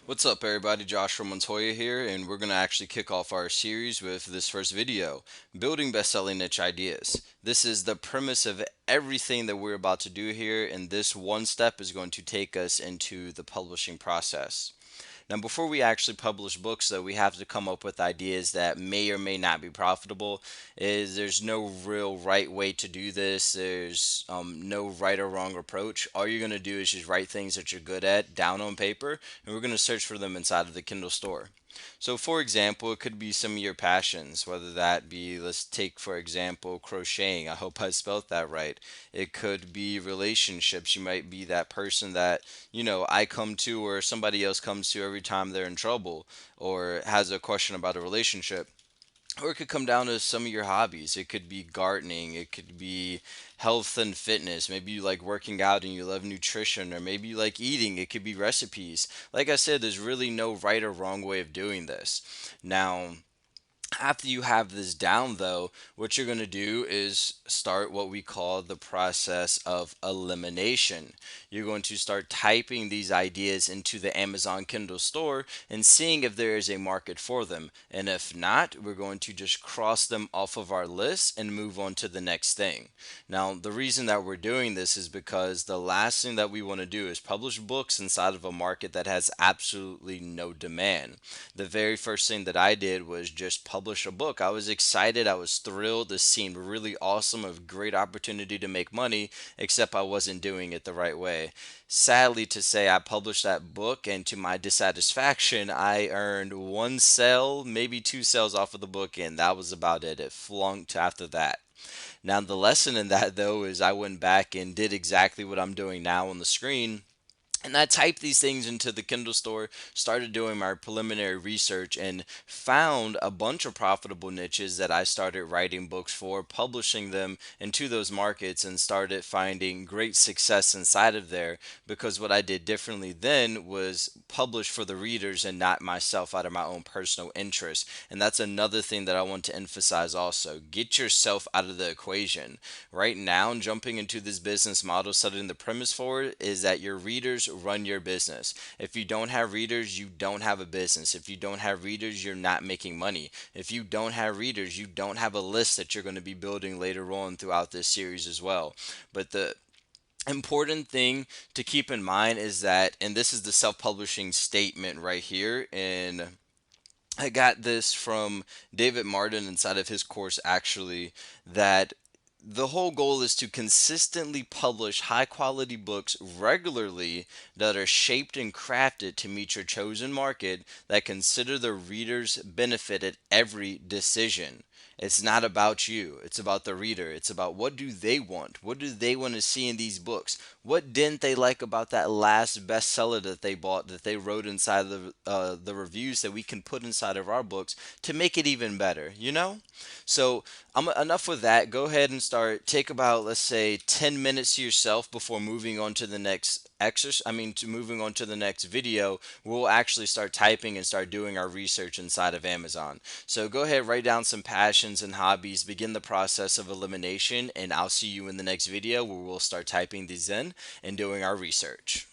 What's up, everybody? Josh from Montoya here, and we're going to actually kick off our series with this first video, Building Best-Selling Niche Ideas. This is the premise of everything that we're about to do here, and this one step is going to take us into the publishing process. Now, before we actually publish books, though, we have to come up with ideas that may or may not be profitable. There's no real right way to do this. There's no right or wrong approach. All you're gonna do is just write things that you're good at down on paper, and we're gonna search for them inside of the Kindle store. So, for example, it could be some of your passions, whether that be, let's take for example, crocheting. I hope I spelled that right. It could be relationships. You might be that person that, I come to or somebody else comes to every time they're in trouble or has a question about a relationship. Or it could come down to some of your hobbies. It could be gardening. It could be health and fitness. Maybe you like working out and you love nutrition, or maybe you like eating. It could be recipes. Like I said, there's really no right or wrong way of doing this. Now, after you have this down, though, what you're going to do is start what we call the process of elimination. You're going to start typing these ideas into the Amazon Kindle store and seeing if there is a market for them. And if not, we're going to just cross them off of our list and move on to the next thing. Now, the reason that we're doing this is because the last thing that we want to do is publish books inside of a market that has absolutely no demand. The very first thing that I did was just publish a book. I was excited, I was thrilled. This seemed really awesome, a great opportunity to make money, except I wasn't doing it the right way. Sadly to say, I published that book, and to my dissatisfaction, I earned one sale, maybe two sales off of the book, and that was about it. It flunked after that. Now, the lesson in that, though, is I went back and did exactly what I'm doing now on the screen, and I typed these things into the Kindle store, started doing my preliminary research, and found a bunch of profitable niches that I started writing books for, publishing them into those markets, and started finding great success inside of there because what I did differently then was publish for the readers and not myself out of my own personal interest. And that's another thing that I want to emphasize also. Get yourself out of the equation. Right now, jumping into this business model, setting the premise for it is that your readers run your business. If you don't have readers, you don't have a business. If you don't have readers, you're not making money. If you don't have readers, you don't have a list that you're going to be building later on throughout this series as well. But the important thing to keep in mind is that, and this is the self publishing statement right here, and I got this from David Martin inside of his course actually, that the whole goal is to consistently publish high quality books regularly that are shaped and crafted to meet your chosen market that consider the reader's benefit at every decision. It's not about you. It's about the reader. It's about what do they want? What do they want to see in these books? What didn't they like about that last bestseller that they bought, that they wrote inside of the reviews that we can put inside of our books to make it even better, you know? So enough with that. Go ahead and start. Take about, let's say, 10 minutes to yourself before moving on to the next exercise. To moving on to the next video. We'll actually start typing and start doing our research inside of Amazon. So go ahead, write down some passions and hobbies, begin the process of elimination, and I'll see you in the next video where we'll start typing these in and doing our research.